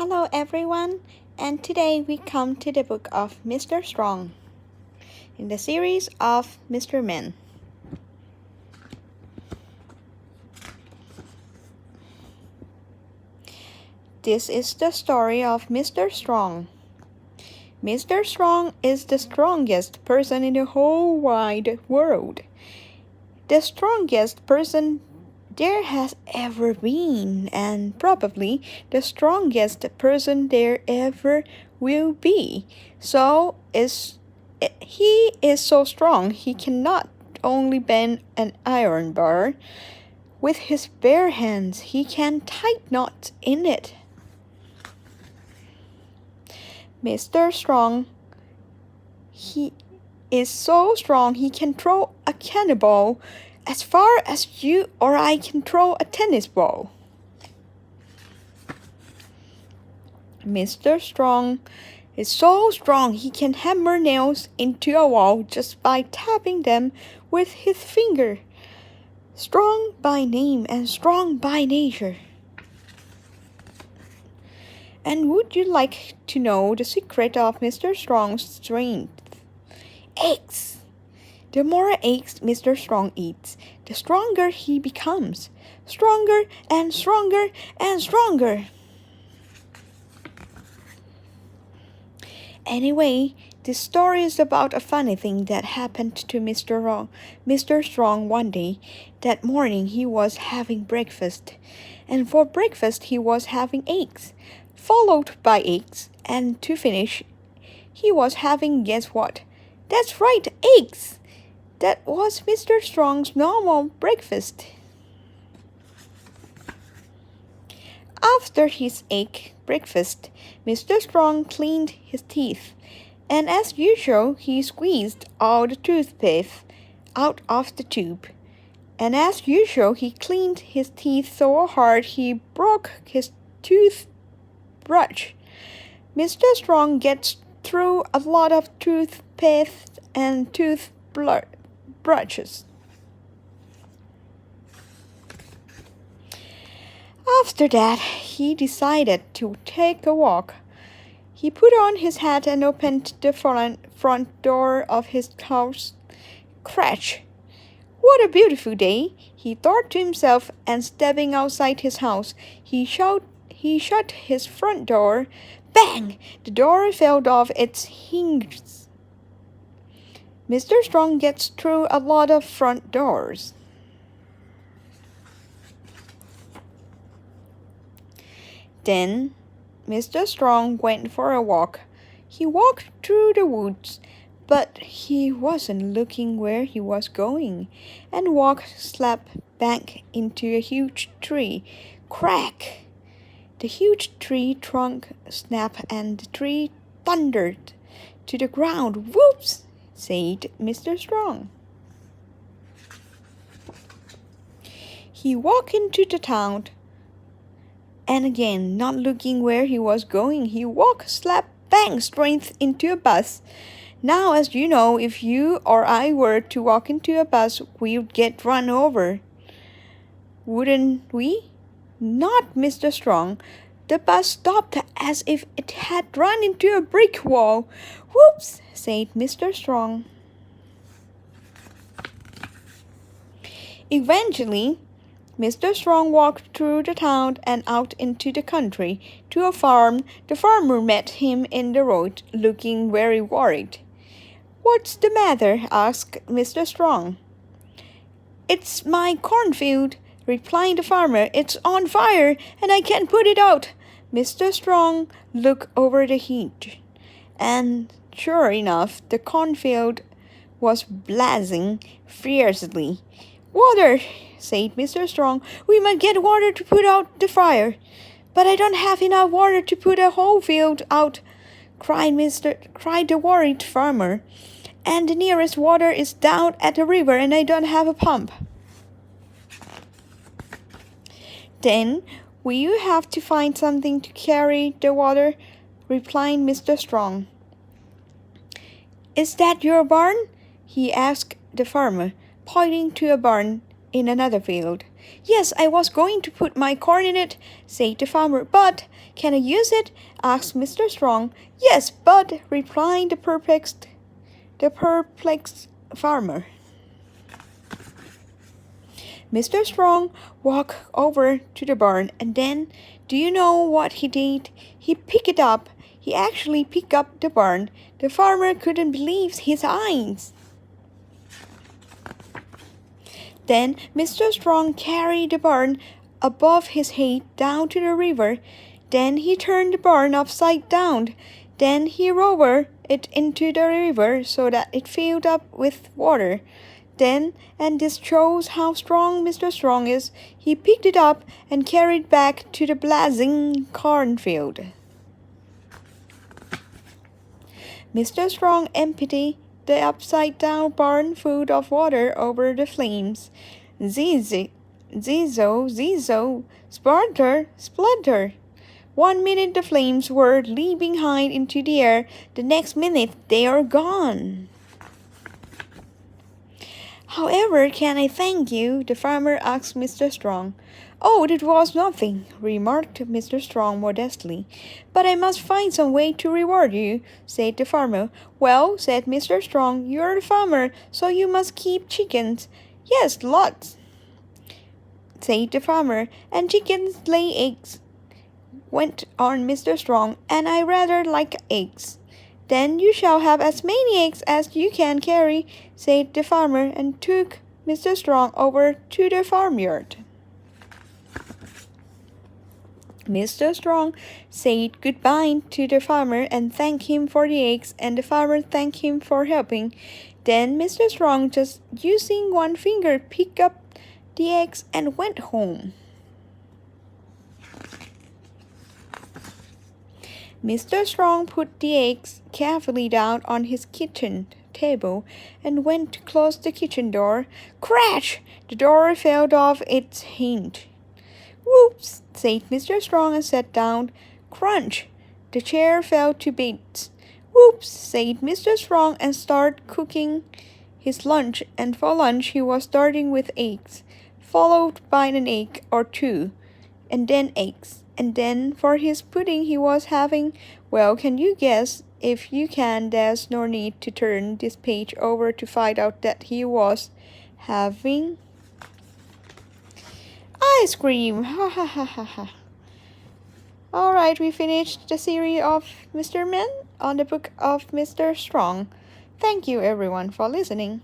Hello everyone, and today we come to the book of Mr. Strong in the series of Mr. Men. This is the story of Mr. Strong. Mr. Strong is the strongest person in the whole wide world. The strongest person there has ever been, and probably the strongest person there ever will be. He is so strong he cannot only bend an iron bar. With his bare hands he can tie knots in it. Mr. Strong, he is so strong he can throw a cannonball as far as you or I can throw a tennis ball. Mr. Strong is so strong he can hammer nails into a wall just by tapping them with his finger. Strong by name and strong by nature. And would you like to know the secret of Mr. Strong's strength? Eggs! The more eggs Mr. Strong eats, the stronger he becomes. Stronger and stronger and stronger. Anyway, this story is about a funny thing that happened to Mr. Strong one day. That morning he was having breakfast, and for breakfast he was having eggs, followed by eggs, and to finish, he was having guess what? That's right, eggs! That was Mr. Strong's normal breakfast. After his egg breakfast, Mr. Strong cleaned his teeth, and as usual he squeezed all the toothpaste out of the tube. And as usual he cleaned his teeth so hard he broke his toothbrush. Mr. Strong gets through a lot of toothpaste and toothbrushes. After that, he decided to take a walk. He put on his hat and opened the front door of his house. Crash! What a beautiful day, he thought to himself, and stepping outside his house, he shut his front door. Bang! The door fell off its hinges. Mr. Strong gets through a lot of front doors. Then Mr. Strong went for a walk. He walked through the woods, but he wasn't looking where he was going, and walked slap bang into a huge tree. Crack! The huge tree trunk snapped and the tree thundered to the ground. Whoops! Said Mr. Strong. He walked into the town, and again, not looking where he was going, he walked slap bang straight into a bus. Now, as you know, if you or I were to walk into a bus, we would get run over. Wouldn't we? Not Mr. Strong. The bus stopped as if it had run into a brick wall. Whoops! Said Mr. Strong. Eventually, Mr. Strong walked through the town and out into the country to a farm. The farmer met him in the road, looking very worried. What's the matter? Asked Mr. Strong. It's my cornfield, replied the farmer. It's on fire, and I can't put it out. Mr. Strong looked over the hedge, and sure enough, the cornfield was blazing fiercely. Water, said Mr. Strong. We must get water to put out the fire. But I don't have enough water to put a whole field out, cried the worried farmer. And the nearest water is down at the river, and I don't have a pump. Then will you have to find something to carry the water, replied Mr. Strong. Is that your barn? He asked the farmer, pointing to a barn in another field. Yes, I was going to put my corn in it, said the farmer. But can I use it? Asked Mr. Strong. Yes, but, replied the perplexed farmer. Mr. Strong walked over to the barn, and then, do you know what he did? He picked it up. He actually picked up the barn. The farmer couldn't believe his eyes. Then Mr. Strong carried the barn above his head down to the river. Then he turned the barn upside down. Then he lowered it into the river so that it filled up with water. Then, and this shows how strong Mr. Strong is, he picked it up and carried it back to the blazing cornfield. Mr. Strong emptied the upside-down barn full of water over the flames. Zizo, zizo, splutter, splutter. 1 minute the flames were leaping high into the air. The next minute they are gone. However can I thank you? The farmer asked Mr. Strong. Oh, it was nothing, remarked Mr. Strong modestly. But I must find some way to reward you, said the farmer. Well, said Mr. Strong, you're the farmer, so you must keep chickens. Yes, lots, said the farmer, and chickens lay eggs, went on Mr. Strong, and I rather like eggs. Then you shall have as many eggs as you can carry, said the farmer, and took Mr. Strong over to the farmyard. Mr. Strong said goodbye to the farmer and thanked him for the eggs, and the farmer thanked him for helping. Then Mr. Strong, just using one finger, picked up the eggs and went home. Mr. Strong put the eggs carefully down on his kitchen table and went to close the kitchen door. Crash! The door fell off its hinge. Whoops! Said Mr. Strong and sat down. Crunch! The chair fell to bits. Whoops! Said Mr. Strong and started cooking his lunch, and for lunch he was starting with eggs, followed by an egg or two, and then eggs. And then for his pudding he was having, well, can you guess? If you can, there's no need to turn this page over to find out that he was having ice cream. Ha ha ha ha ha. Alright, we finished the series of Mr. Men on the book of Mr. Strong. Thank you everyone for listening.